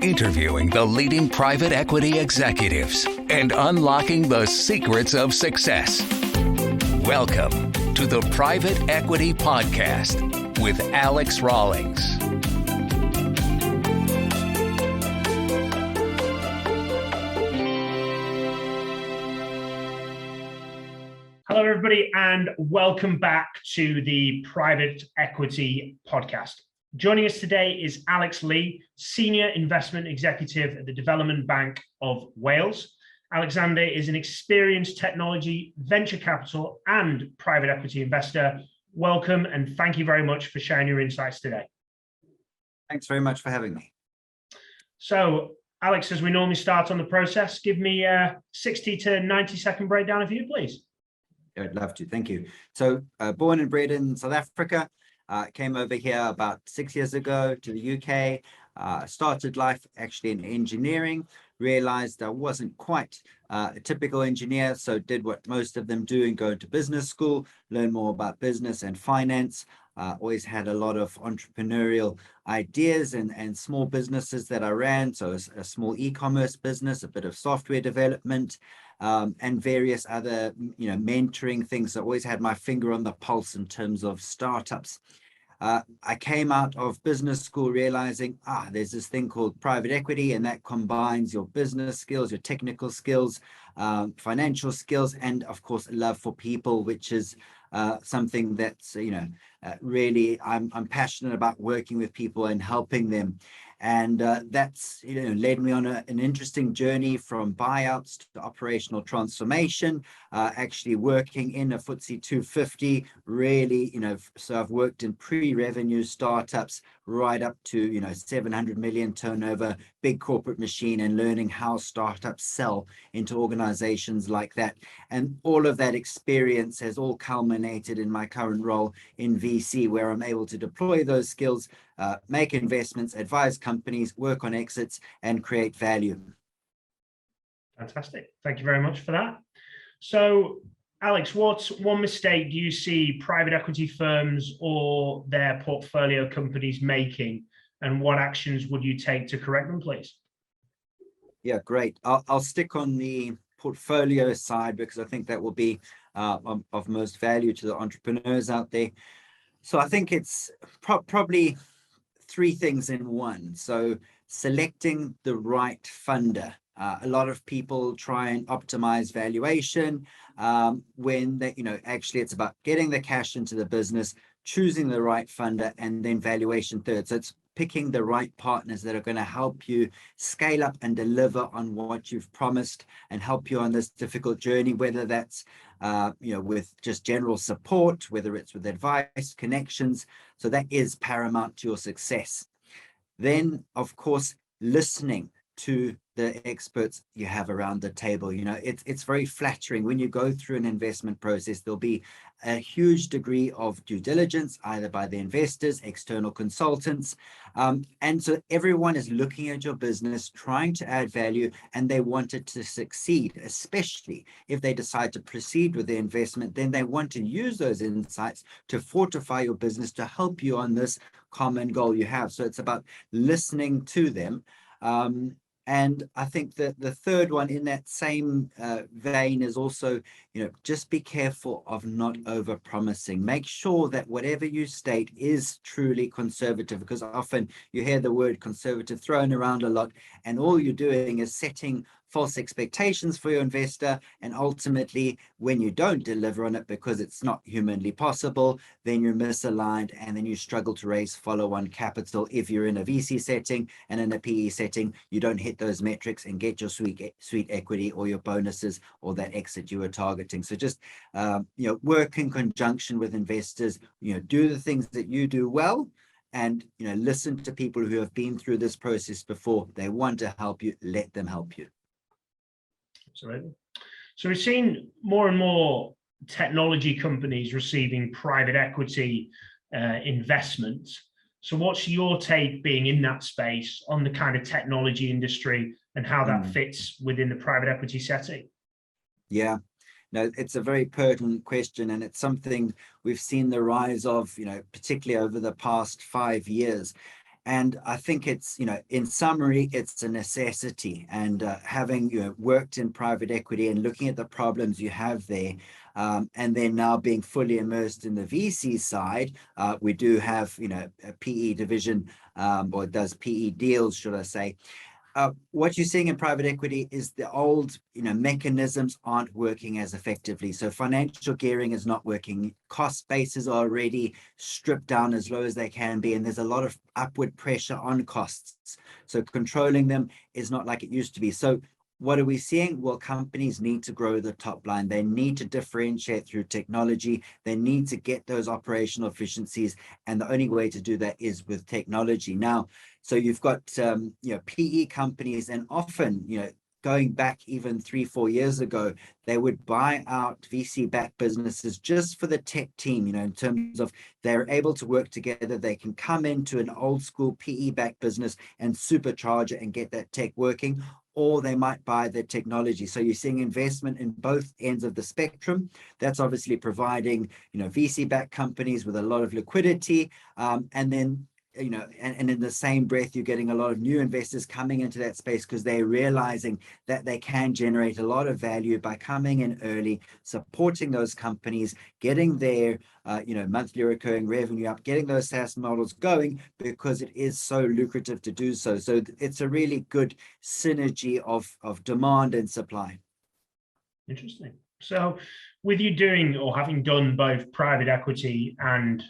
interviewing the leading private equity executives and unlocking the secrets of success. Welcome to the Private Equity Podcast with Alex Rawlings. Hello, everybody, and welcome back to the Private Equity Podcast. Joining us today is Alex Leigh, Senior Investment Executive at the Development Bank of Wales. Alexander is an experienced technology, venture capital, and private equity investor. Welcome, and thank you very much for sharing your insights today. Thanks very much for having me. So, Alex, as we normally start on the process, give me a 60 to 90 second breakdown of you, please. I'd love to. Thank you. So born and bred in South Africa, came over here about 6 years ago to the UK, started life actually in engineering, realized I wasn't quite a typical engineer, so did what most of them do and go into business school, learn more about business and finance. Always had a lot of entrepreneurial ideas and small businesses that I ran. So a small e-commerce business, a bit of software development, and various other, mentoring things. I always had my finger on the pulse in terms of startups. I came out of business school realizing, there's this thing called private equity, and that combines your business skills, your technical skills, financial skills, and of course, love for people, which is something that's, really I'm passionate about working with people and helping them. And that's, led me on an interesting journey from buyouts to operational transformation, actually working in a FTSE 250, really, so I've worked in pre-revenue startups right up to, 700 million turnover, big corporate machine, and learning how startups sell into organizations like that. And all of that experience has all culminated in my current role in VC, where I'm able to deploy those skills, make investments, advise companies, work on exits, and create value. Fantastic. Thank you very much for that. So, Alex, what's one mistake do you see private equity firms or their portfolio companies making, and what actions would you take to correct them, please? Yeah, great. I'll stick on the portfolio side because I think that will be of most value to the entrepreneurs out there. So I think it's probably three things in one. So selecting the right funder. A lot of people try and optimize valuation when they, actually it's about getting the cash into the business, choosing the right funder, and then valuation third. So it's picking the right partners that are going to help you scale up and deliver on what you've promised and help you on this difficult journey, whether that's with just general support, whether it's with advice, connections. So that is paramount to your success. Then, of course, listening to the experts you have around the table. It's very flattering when you go through an investment process. There'll be a huge degree of due diligence, either by the investors, external consultants. And so everyone is looking at your business, trying to add value, and they want it to succeed, especially if they decide to proceed with the investment. Then they want to use those insights to fortify your business, to help you on this common goal you have. So it's about listening to them. And I think that the third one in that same vein is also, just be careful of not over-promising. Make sure that whatever you state is truly conservative, because often you hear the word conservative thrown around a lot, and all you're doing is setting false expectations for your investor. And ultimately, when you don't deliver on it because it's not humanly possible, then you're misaligned, and then you struggle to raise follow-on capital. If you're in a VC setting and in a PE setting, you don't hit those metrics and get your sweet equity or your bonuses or that exit you were targeting. So just work in conjunction with investors, do the things that you do well, and listen to people who have been through this process before. They want to help you, let them help you. Absolutely. So we've seen more and more technology companies receiving private equity investments. So what's your take, being in that space, on the kind of technology industry and how that fits within the private equity setting? Yeah, no, it's a very pertinent question, and it's something we've seen the rise of, particularly over the past 5 years. And I think it's, in summary, it's a necessity. And having worked in private equity and looking at the problems you have there, and then now being fully immersed in the VC side, we do have, a PE division, or does PE deals, should I say. What you're seeing in private equity is the old, mechanisms aren't working as effectively. So financial gearing is not working. Cost bases are already stripped down as low as they can be, and there's a lot of upward pressure on costs. So controlling them is not like it used to be. So what are we seeing? Well, companies need to grow the top line. They need to differentiate through technology. They need to get those operational efficiencies. And the only way to do that is with technology. Now, so you've got, PE companies, and often, going back even 3-4 years ago, they would buy out VC-backed businesses just for the tech team, in terms of they're able to work together. They can come into an old school PE-backed business and supercharge it and get that tech working, or they might buy the technology. So you're seeing investment in both ends of the spectrum. That's obviously providing, VC-backed companies with a lot of liquidity, and then and in the same breath, you're getting a lot of new investors coming into that space because they're realizing that they can generate a lot of value by coming in early, supporting those companies, getting their monthly recurring revenue up, getting those SaaS models going, because it is so lucrative to do so. So it's a really good synergy of demand and supply. Interesting. So with you doing or having done both private equity and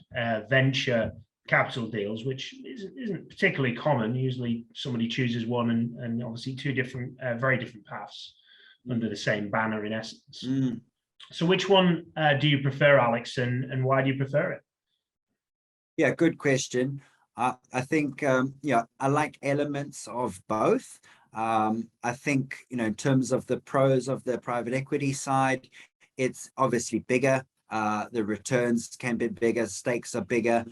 venture capital deals, which isn't particularly common. Usually somebody chooses one and obviously two different, very different paths under the same banner in essence. So which one do you prefer, Alex, and why do you prefer it? Yeah, good question. I think, I like elements of both. I think, in terms of the pros of the private equity side, it's obviously bigger. The returns can be bigger, stakes are bigger.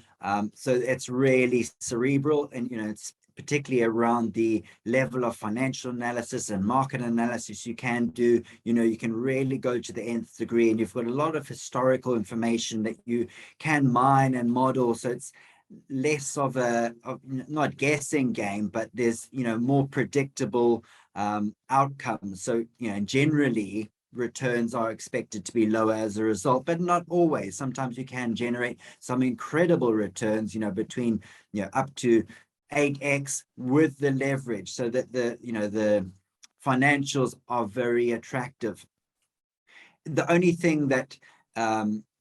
So it's really cerebral, and, it's particularly around the level of financial analysis and market analysis you can do. You can really go to the nth degree, and you've got a lot of historical information that you can mine and model. So it's less of a not guessing game, but there's, more predictable outcomes. So, generally, returns are expected to be lower as a result, but not always. Sometimes you can generate some incredible returns, between, up to 8x with the leverage, so that the financials are very attractive. The only thing that,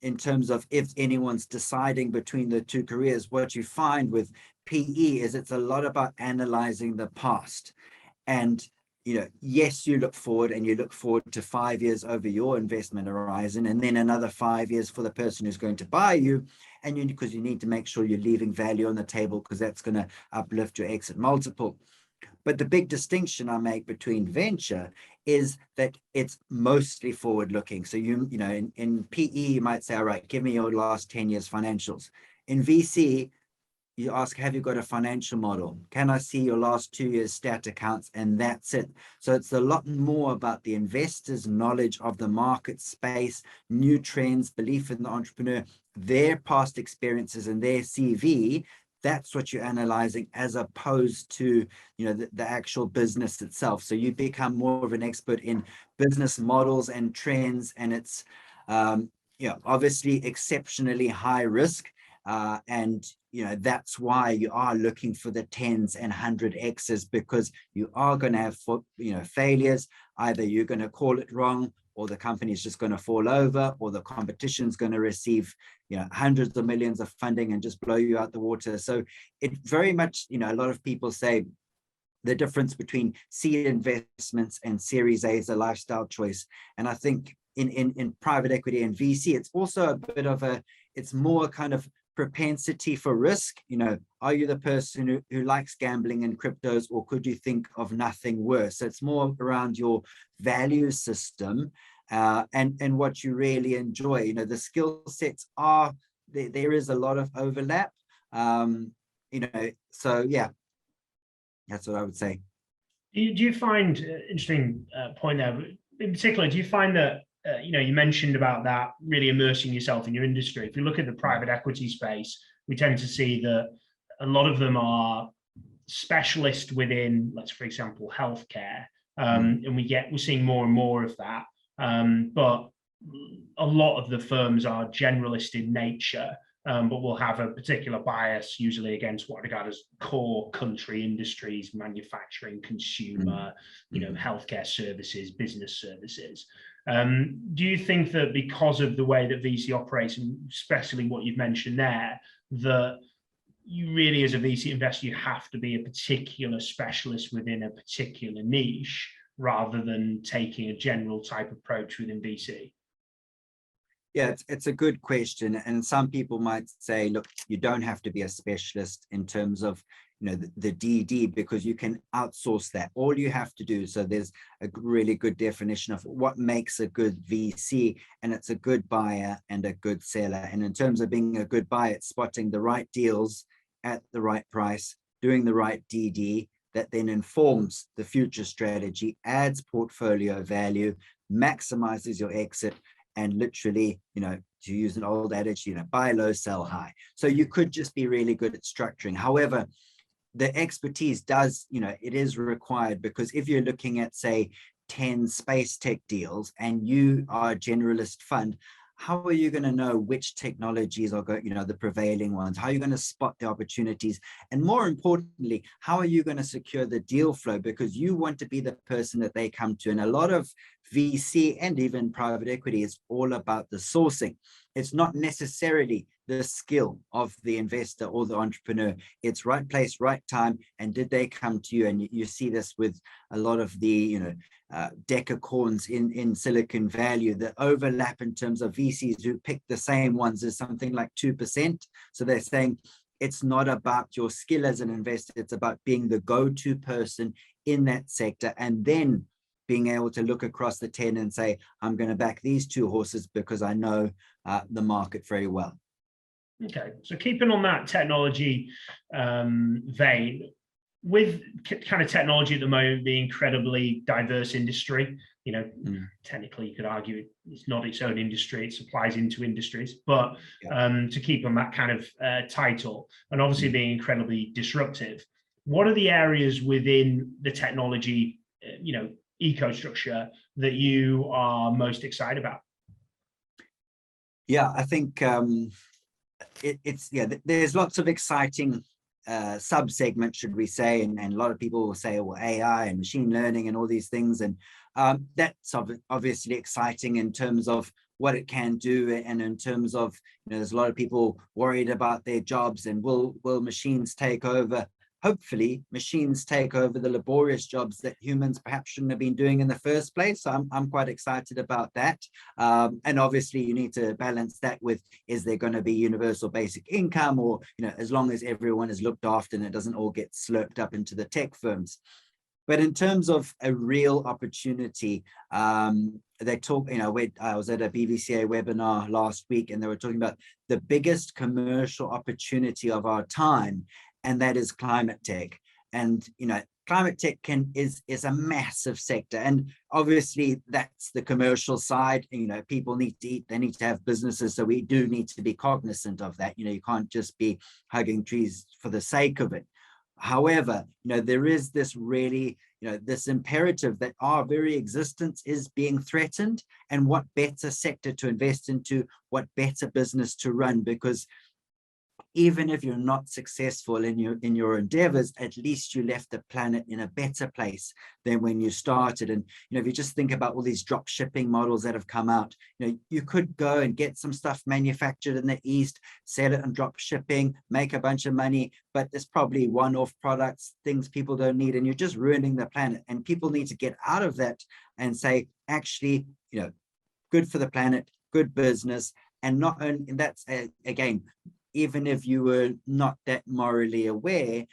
in terms of if anyone's deciding between the two careers, what you find with PE is it's a lot about analyzing the past. And yes, you look forward, and you look forward to 5 years over your investment horizon, and then another 5 years for the person who's going to buy you. And because you need to make sure you're leaving value on the table, because that's going to uplift your exit multiple. But the big distinction I make between venture is that it's mostly forward looking. So in PE, you might say, all right, give me your last 10 years financials. In VC, you ask, have you got a financial model? Can I see your last 2 years stat accounts? And that's it. So it's a lot more about the investor's knowledge of the market space, new trends, belief in the entrepreneur, their past experiences and their CV. That's what you're analyzing, as opposed to, the actual business itself. So you become more of an expert in business models and trends, and it's, obviously exceptionally high risk. And that's why you are looking for the 10s and 100x's, because you are going to have failures. Either you're going to call it wrong, or the company is just going to fall over, or the competition's going to receive hundreds of millions of funding and just blow you out the water. So it very much, a lot of people say the difference between seed investments and Series A is a lifestyle choice. And I think in private equity and VC, it's also a bit of it's more kind of propensity for risk. Are you the person who likes gambling and cryptos, or could you think of nothing worse? So it's more around your value system, and what you really enjoy. The skill sets are there is a lot of overlap. So yeah, that's what I would say. Do you find interesting point there? In particular, do you find that you mentioned about that really immersing yourself in your industry? If you look at the private equity space, we tend to see that a lot of them are specialist within, let's for example, healthcare, and we're seeing more and more of that. But a lot of the firms are generalist in nature, but will have a particular bias, usually against what I regard as core country industries, manufacturing, consumer, healthcare services, business services. Do you think that because of the way that VC operates, and especially what you've mentioned there, that you really, as a VC investor, you have to be a particular specialist within a particular niche rather than taking a general type approach within VC? Yeah, it's a good question. And some people might say, look, you don't have to be a specialist in terms of, the DD, because you can outsource that. All you have to do, so there's a really good definition of what makes a good VC, and it's a good buyer and a good seller. And in terms of being a good buyer, it's spotting the right deals at the right price, doing the right DD that then informs the future strategy, adds portfolio value, maximizes your exit, and literally, to use an old adage, buy low, sell high. So you could just be really good at structuring. However, the expertise does, it is required, because if you're looking at, say, 10 space tech deals and you are a generalist fund, how are you going to know which technologies are going, the prevailing ones? How are you going to spot the opportunities? And more importantly, how are you going to secure the deal flow? Because you want to be the person that they come to. And a lot of VC and even private equity is all about the sourcing. It's not necessarily the skill of the investor or the entrepreneur. It's right place, right time. And did they come to you? And you see this with a lot of the, decacorns in Silicon Valley. The overlap in terms of VCs who pick the same ones is something like 2%. So they're saying it's not about your skill as an investor. It's about being the go-to person in that sector, and then being able to look across the 10 and say, I'm going to back these two horses because I know the market very well. Okay, so keeping on that technology vein, with kind of technology at the moment being incredibly diverse industry, technically you could argue it's not its own industry, it supplies into industries, but to keep on that kind of title, and obviously being incredibly disruptive, what are the areas within the technology, eco-structure that you are most excited about? Yeah, I think there's lots of exciting sub-segments, should we say, and a lot of people will say, well, AI and machine learning and all these things, and that's obviously exciting in terms of what it can do, and in terms of, there's a lot of people worried about their jobs, and will machines take over? Hopefully machines take over the laborious jobs that humans perhaps shouldn't have been doing in the first place. So I'm quite excited about that. And obviously you need to balance that with, is there going to be universal basic income, or, as long as everyone is looked after and it doesn't all get slurped up into the tech firms. But in terms of a real opportunity, they talk, I was at a BVCA webinar last week, and they were talking about the biggest commercial opportunity of our time, and that is climate tech. And climate tech is a massive sector, and obviously that's the commercial side. People need to eat, they need to have businesses, so we do need to be cognizant of that. You can't just be hugging trees for the sake of it. However, there is this really, this imperative that our very existence is being threatened, and what better sector to invest into, what better business to run, because even if you're not successful in your endeavors, at least you left the planet in a better place than when you started. And if you just think about all these drop shipping models that have come out, you could go and get some stuff manufactured in the East, sell it on drop shipping, make a bunch of money, but there's probably one-off products, things people don't need, and you're just ruining the planet. And people need to get out of that and say, actually, good for the planet, good business. And not only, and that's again, even if you were not that morally aware,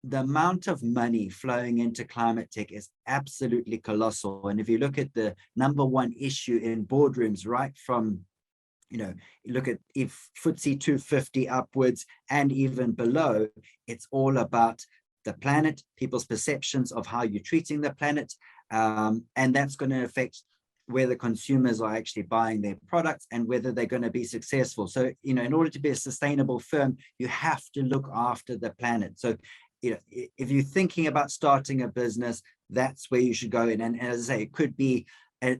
the amount of money flowing into climate tech is absolutely colossal. And if you look at the number one issue in boardrooms, right from, look at if FTSE 250 upwards and even below, it's all about the planet, people's perceptions of how you're treating the planet. And that's going to affect whether consumers are actually buying their products and whether they're going to be successful. So, in order to be a sustainable firm, you have to look after the planet. So if you're thinking about starting a business, that's where you should go in. And as I say, it could be a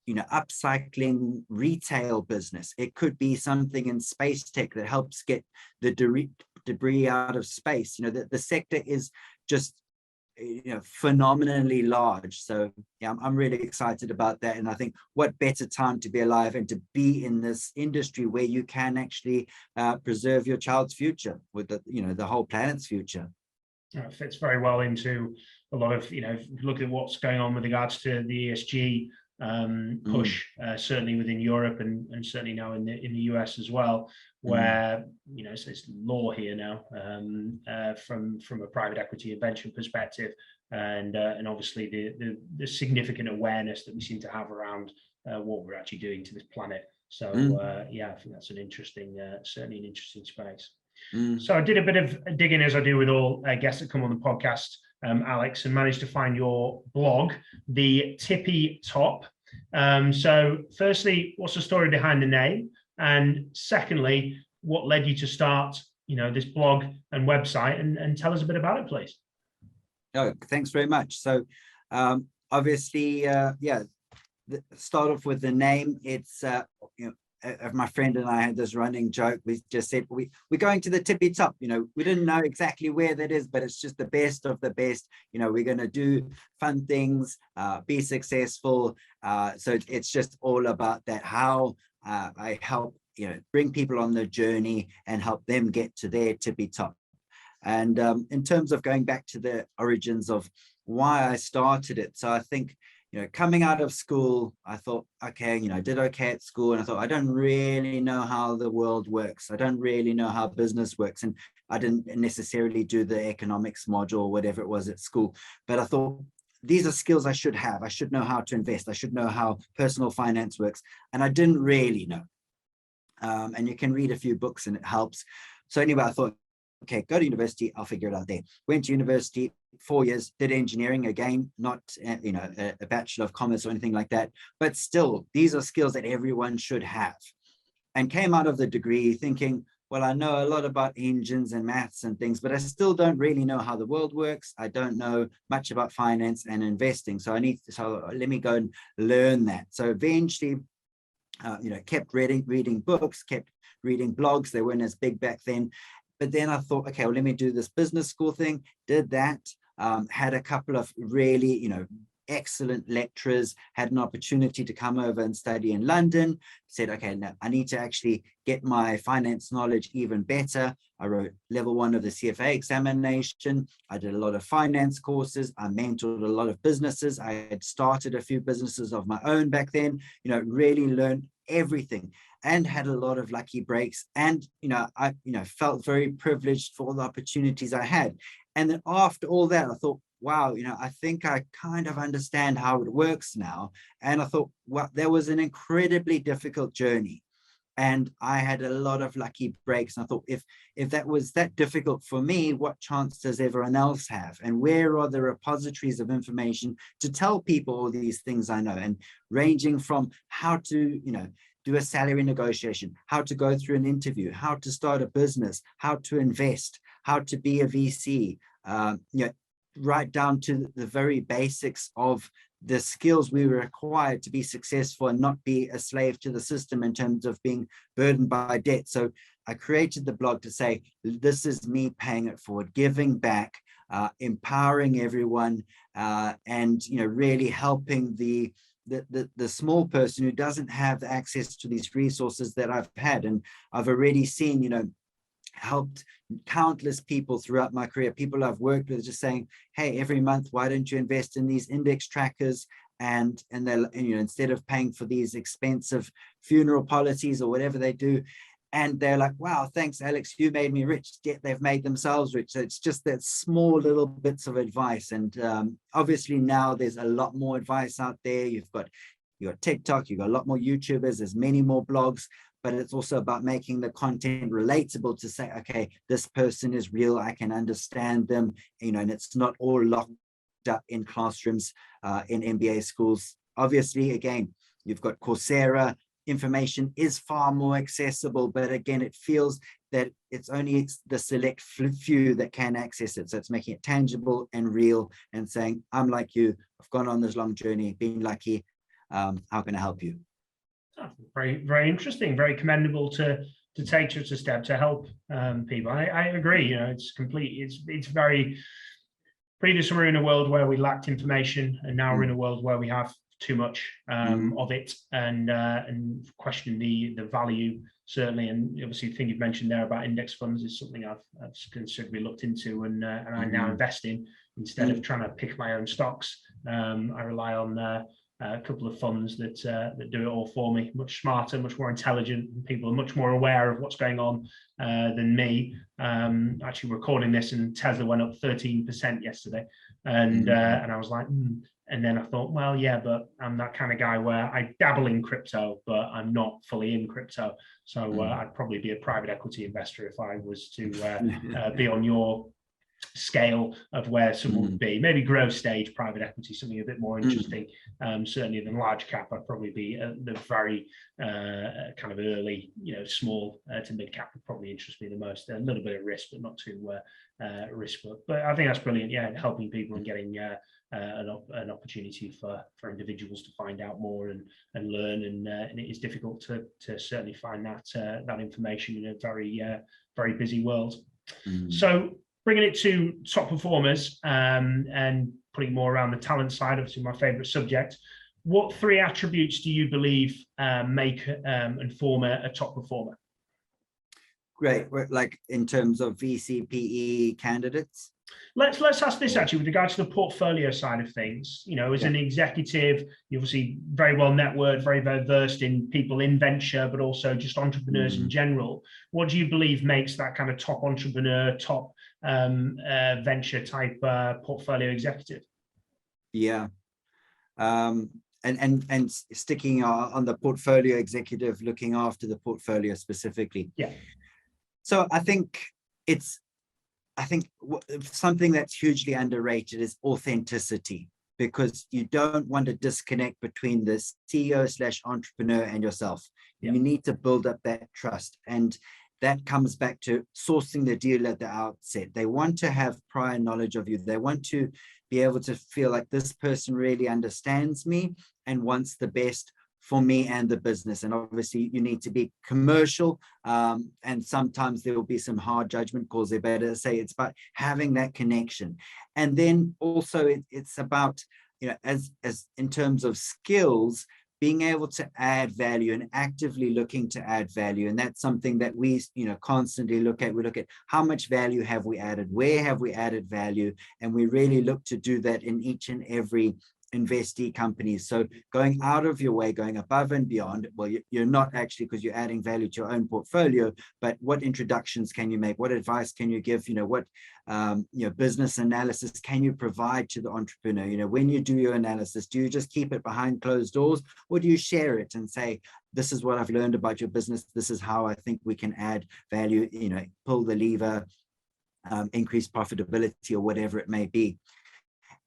upcycling retail business. It could be something in space tech that helps get the debris out of space. The sector is just phenomenally large. So yeah, I'm really excited about that. And I think what better time to be alive and to be in this industry where you can actually preserve your child's future with the whole planet's future. It fits very well into a lot of, look at what's going on with regards to the ESG push, certainly within Europe and certainly now in the US as well, where it's law here now from a private equity and venture perspective, and obviously the significant awareness that we seem to have around what we're actually doing to this planet. So yeah, I think that's certainly an interesting space. So I did a bit of digging, as I do with all guests that come on the podcast, Alex, and managed to find your blog, the Tippy Top. So firstly, what's the story behind the name? And secondly, what led you to start, this blog and website, and tell us a bit about it, please. Oh, thanks very much. So obviously, start off with the name. It's, my friend and I had this running joke. We just said, we're going to the tippy top. We didn't know exactly where that is, but it's just the best of the best. We're going to do fun things, be successful. So it's just all about that, how I help, bring people on the journey and help them get to their tippy top. And in terms of going back to the origins of why I started it. So I think, coming out of school, I thought, okay, I did okay at school. And I thought, I don't really know how the world works. I don't really know how business works. And I didn't necessarily do the economics module or whatever it was at school. But I thought, these are skills I should have. I should know how to invest. I should know how personal finance works. And I didn't really know. And you can read a few books and it helps. So anyway, I thought, okay, go to university, I'll figure it out there. Went to university, 4 years, did engineering, again, not a Bachelor of Commerce or anything like that, but still, these are skills that everyone should have. And came out of the degree thinking, well, I know a lot about engines and maths and things, but I still don't really know how the world works. I don't know much about finance and investing. So let me go and learn that. So eventually, kept reading books, kept reading blogs. They weren't as big back then. But then I thought, okay, well, let me do this business school thing. Did that, had a couple of really, excellent lecturers, had an opportunity to come over and study in London, said, okay, now I need to actually get my finance knowledge even better. I wrote level 1 of the CFA examination. I did a lot of finance courses. I mentored a lot of businesses. I had started a few businesses of my own back then, really learned everything and had a lot of lucky breaks. And, I, felt very privileged for all the opportunities I had. And then after all that, I thought, wow, I think I kind of understand how it works now. And I thought, well, there was an incredibly difficult journey. And I had a lot of lucky breaks. And I thought, if that was that difficult for me, what chance does everyone else have? And where are the repositories of information to tell people all these things I know? And ranging from how to, do a salary negotiation, how to go through an interview, how to start a business, how to invest, how to be a VC, right down to the very basics of the skills we were required to be successful and not be a slave to the system in terms of being burdened by debt. So I created the blog to say, this is me paying it forward, giving back, empowering everyone, and really helping the small person who doesn't have access to these resources that I've had. And I've already seen, helped countless people throughout my career, people I've worked with, just saying, hey, every month, why don't you invest in these index trackers? And they're, instead of paying for these expensive funeral policies or whatever they do. And they're like, wow, thanks, Alex, you made me rich. Yet they've made themselves rich. So it's just that small little bits of advice. And obviously now there's a lot more advice out there. You've got TikTok, you've got a lot more YouTubers, there's many more blogs, but it's also about making the content relatable to say, okay, this person is real, I can understand them, and it's not all locked up in classrooms in MBA schools. Obviously, again, you've got Coursera. Information is far more accessible, but again, it feels that it's only the select few that can access it. So it's making it tangible and real and saying, I'm like you, I've gone on this long journey, been lucky. How can I help you? Oh, very, very interesting, very commendable to take such a step to help people. I agree, you know, it's very previous we were in a world where we lacked information, and now we're in a world where we have too much of it, and question the value, certainly. And obviously the thing you've mentioned there about index funds is something I've considerably looked into, and I now invest in instead of trying to pick my own stocks. I rely on a couple of funds that do it all for me, much smarter, much more intelligent, and people are much more aware of what's going on than me. Actually recording this, and Tesla went up 13% yesterday, and I was like, and then I thought, well, yeah, but I'm that kind of guy where I dabble in crypto, but I'm not fully in crypto. So I'd probably be a private equity investor if I was to be on your scale of where someone would be. Maybe growth stage private equity, something a bit more interesting, certainly than large cap. I'd probably be the very kind of early, you know, small to mid cap would probably interest me the most. A little bit of risk, but not too risk. But I think that's brilliant. Yeah, helping people and getting an opportunity for individuals to find out more and learn, and it is difficult to certainly find that information in a very busy world. So bringing it to top performers, and putting more around the talent side, obviously my favorite subject. What 3 attributes do you believe make and form a top performer? Great. Like in terms of VCPE candidates? Let's ask this actually with regards to the portfolio side of things. You know, as an executive, you're obviously very well networked, very versed in people in venture, but also just entrepreneurs in general. What do you believe makes that kind of top entrepreneur, top venture type portfolio executive? Yeah. And sticking on the portfolio executive, looking after the portfolio specifically. Yeah. So I think something that's hugely underrated is authenticity, because you don't want to disconnect between the CEO/entrepreneur and yourself. You need to build up that trust, and that comes back to sourcing the deal at the outset. They want to have prior knowledge of you. They want to be able to feel like this person really understands me and wants the best for me and the business. And obviously you need to be commercial, and sometimes there will be some hard judgment calls. They better say it's about having that connection. And then also it's about, you know, as in terms of skills, being able to add value and actively looking to add value. And that's something that we, you know, constantly look at. We look at how much value have we added, where have we added value, and we really look to do that in each and every investee companies. So going out of your way, going above and beyond. Well, you're not actually, because you're adding value to your own portfolio, but what introductions can you make? What advice can you give? You know, what business analysis can you provide to the entrepreneur? You know, when you do your analysis, do you just keep it behind closed doors, or do you share it and say, this is what I've learned about your business, this is how I think we can add value, you know, pull the lever, increase profitability, or whatever it may be.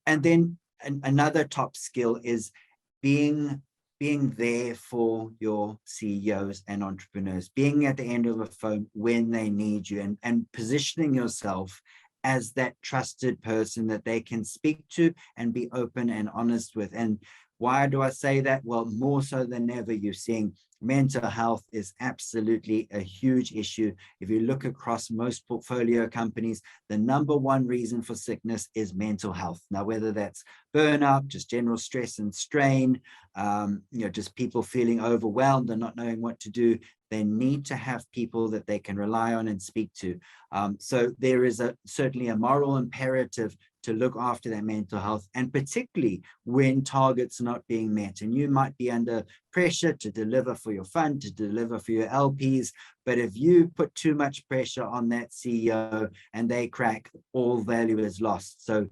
And then another top skill is being there for your CEOs and entrepreneurs, being at the end of the phone when they need you, and positioning yourself as that trusted person that they can speak to and be open and honest with. And why do I say that? Well, more so than ever, you're seeing mental health is absolutely a huge issue. If you look across most portfolio companies, the number one reason for sickness is mental health. Now, whether that's burnout, just general stress and strain, just people feeling overwhelmed and not knowing what to do, they need to have people that they can rely on and speak to. So there is certainly a moral imperative to look after their mental health, and particularly when targets are not being met. And you might be under pressure to deliver for your fund, to deliver for your LPs, but if you put too much pressure on that CEO and they crack, all value is lost. So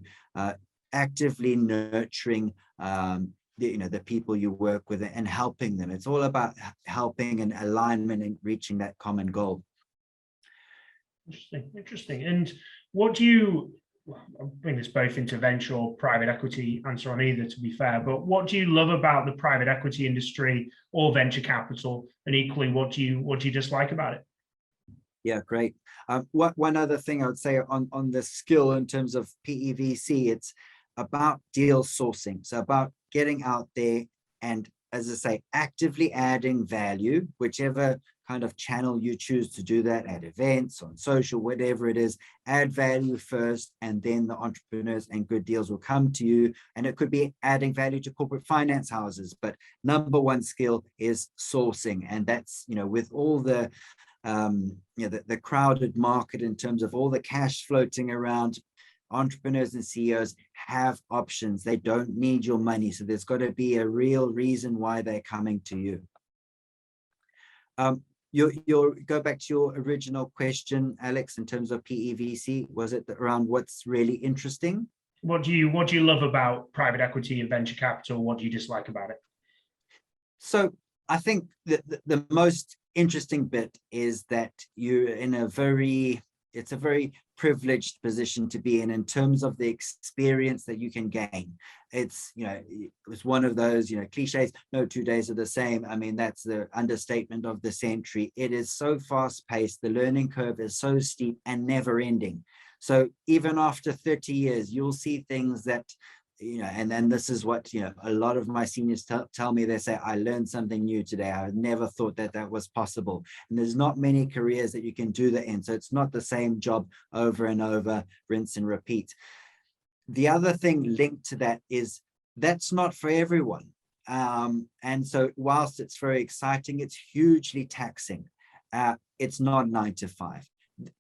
actively nurturing the people you work with and helping them. It's all about helping and alignment and reaching that common goal. Interesting. And what do you, I'll bring this both into venture or private equity, answer on either to be fair, but what do you love about the private equity industry or venture capital? And equally, what do you dislike about it? Yeah, great. One other thing I would say on the skill in terms of PEVC, it's about deal sourcing. So about getting out there and, as I say, actively adding value, whichever kind of channel you choose to do that, at events, on social, whatever it is, add value first, and then the entrepreneurs and good deals will come to you. And it could be adding value to corporate finance houses, but number one skill is sourcing. And that's, with all the the crowded market in terms of all the cash floating around, entrepreneurs and CEOs have options. They don't need your money. So there's got to be a real reason why they're coming to you. Your go back to your original question, Alex, in terms of PEVC, was it around what's really interesting? What do you love about private equity and venture capital? What do you dislike about it? So I think that the most interesting bit is that you're in it's a very privileged position to be in terms of the experience that you can gain. It's, it's one of those, cliches, no 2 days are the same. I mean, that's the understatement of the century. It is so fast paced. The learning curve is so steep and never ending. So even after 30 years, you'll see things that, and then this is what, a lot of my seniors tell me. They say, I learned something new today. I never thought that was possible. And there's not many careers that you can do that in. So it's not the same job over and over, rinse and repeat. The other thing linked to that is that's not for everyone. And so whilst it's very exciting, it's hugely taxing. It's not 9 to 5.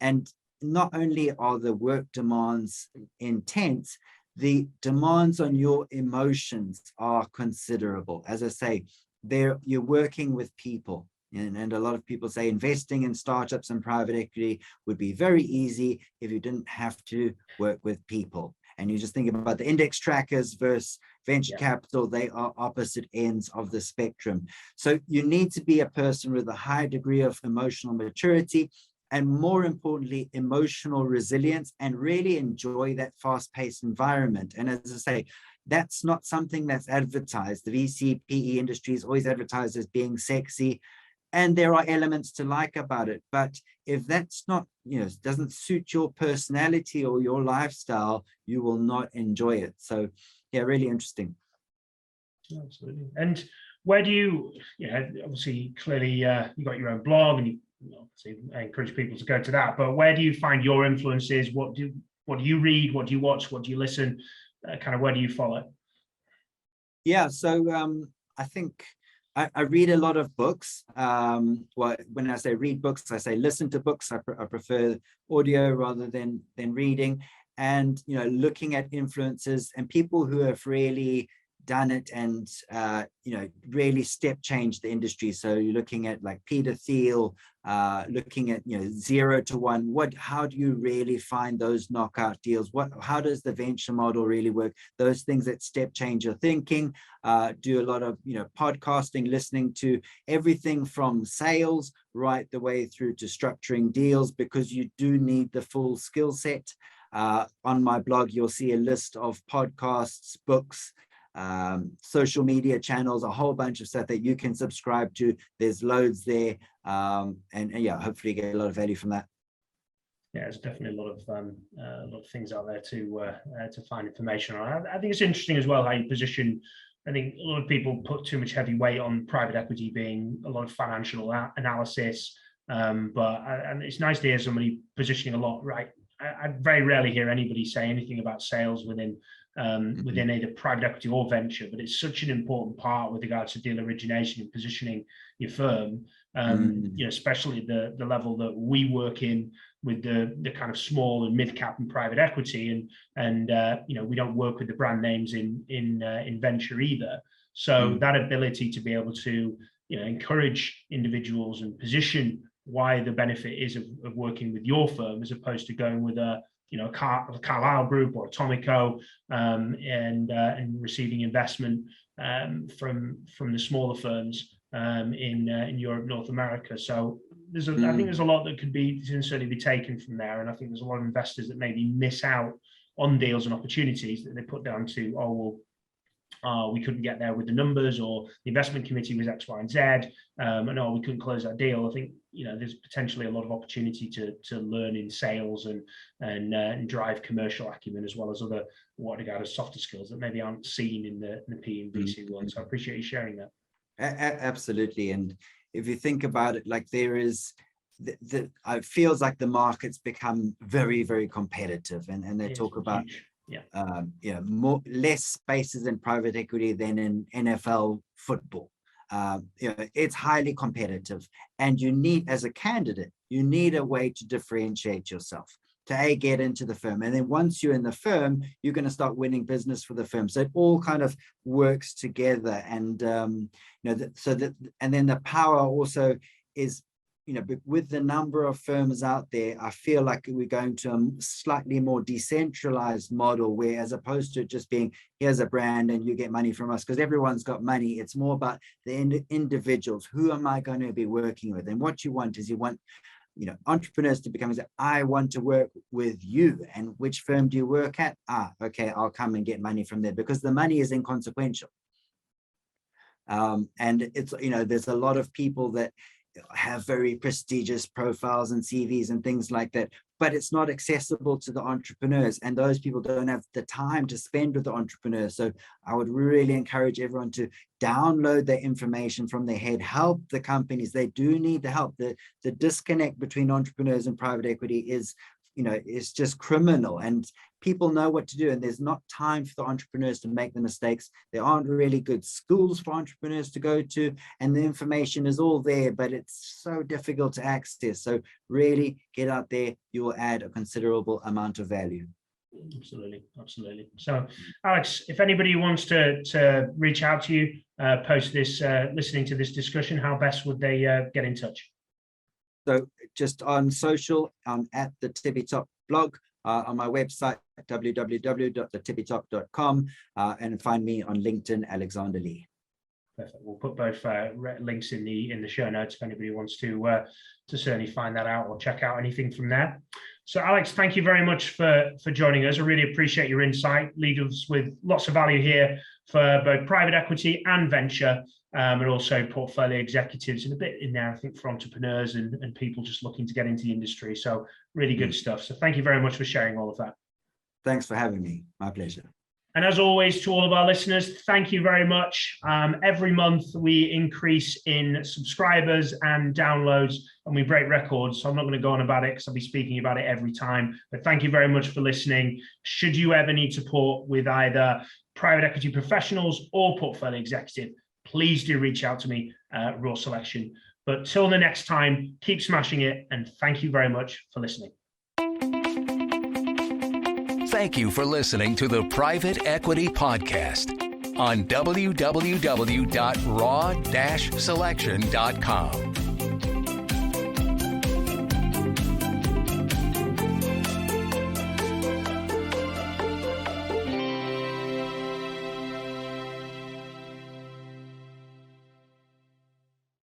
And not only are the work demands intense, the demands on your emotions are considerable. As I say, you're working with people. And a lot of people say investing in startups and private equity would be very easy if you didn't have to work with people. And you just think about the index trackers versus venture capital, they are opposite ends of the spectrum. So you need to be a person with a high degree of emotional maturity, and more importantly, emotional resilience, and really enjoy that fast-paced environment. And as I say, that's not something that's advertised. The VC PE industry is always advertised as being sexy, and there are elements to like about it. But if that's not, doesn't suit your personality or your lifestyle, you will not enjoy it. So yeah, really interesting. Absolutely. And where do you, obviously, clearly you got your own blog, and obviously I encourage people to go to that, but where do you find your influences? What do you read? What do you watch? What do you listen? Kind of where do you follow? Yeah, so I think I read a lot of books. Well, when I say read books, I say listen to books. I prefer audio rather than reading. And looking at influencers and people who have really done it and really step changed the industry. So you're looking at like Peter Thiel, looking at 0 to 1. How do you really find those knockout deals? How does the venture model really work? Those things that step change your thinking. Do a lot of podcasting, listening to everything from sales right the way through to structuring deals, because you do need the full skill set. On my blog, you'll see a list of podcasts, books, social media channels, a whole bunch of stuff that you can subscribe to. There's loads there, and yeah, hopefully get a lot of value from that. Yeah, there's definitely a lot of things out there to find information on. I think it's interesting as well how you position. I think a lot of people put too much heavy weight on private equity being a lot of financial analysis, and it's nice to hear somebody positioning a lot right. I very rarely hear anybody say anything about sales within either private equity or venture, but it's such an important part with regards to deal origination and positioning your firm, especially the level that we work in with the kind of small and mid cap and private equity, and we don't work with the brand names in venture either. So that ability to be able to encourage individuals and position why the benefit is of working with your firm as opposed to going with a Carlyle Group or Atomico and receiving investment from the smaller firms in Europe, North America. So I think there's a lot that can certainly be taken from there, and I think there's a lot of investors that maybe miss out on deals and opportunities that they put down to, we couldn't get there with the numbers, or the investment committee was X, Y, and Z, and we couldn't close that deal. I think there's potentially a lot of opportunity to learn in sales and drive commercial acumen, as well as other what I regard as softer skills that maybe aren't seen in the P and VC one. So I appreciate you sharing that. Absolutely. And if you think about it, like there is it feels like the market's become very, very competitive, and they talk about less spaces in private equity than in NFL football. It's highly competitive, and you need, as a candidate, you need a way to differentiate yourself to get into the firm. And then once you're in the firm, you're going to start winning business for the firm. So it all kind of works together. And, and then the power also is, with the number of firms out there, I feel like we're going to a slightly more decentralized model, where, as opposed to just being, here's a brand and you get money from us, because everyone's got money. It's more about the individuals. Who am I going to be working with? And what you want is entrepreneurs to become, I want to work with you. And which firm do you work at? Okay, I'll come and get money from there, because the money is inconsequential. And it's, there's a lot of people that have very prestigious profiles and CVs and things like that, but it's not accessible to the entrepreneurs, and those people don't have the time to spend with the entrepreneurs. So I would really encourage everyone to download the information from their head, help the companies. They do need the help. The disconnect between entrepreneurs and private equity is it's just criminal, and people know what to do, and there's not time for the entrepreneurs to make the mistakes. There aren't really good schools for entrepreneurs to go to, and the information is all there, but it's so difficult to access. So really get out there. You will add a considerable amount of value. Absolutely. So Alex, if anybody wants to reach out to you post this, listening to this discussion, how best would they get in touch? So just on social, at the Tippy Top Blog, on my website, www.thetippytop.com, and find me on LinkedIn, Alexander Leigh. Perfect. We'll put both links in the show notes if anybody wants to certainly find that out or check out anything from there. So Alex, thank you very much for joining us. I really appreciate your insight. Leave us with lots of value here for both private equity and venture, and also portfolio executives, and a bit in there, I think, for entrepreneurs and people just looking to get into the industry. So really good stuff. So thank you very much for sharing all of that. Thanks for having me. My pleasure. And as always, to all of our listeners, thank you very much. Every month we increase in subscribers and downloads, and we break records. So I'm not going to go on about it, because I'll be speaking about it every time. But thank you very much for listening. Should you ever need support with either private equity professionals or portfolio executive, please do reach out to me, Raw Selection. But till the next time, keep smashing it, and thank you very much for listening. Thank you for listening to the Private Equity Podcast on www.raw-selection.com.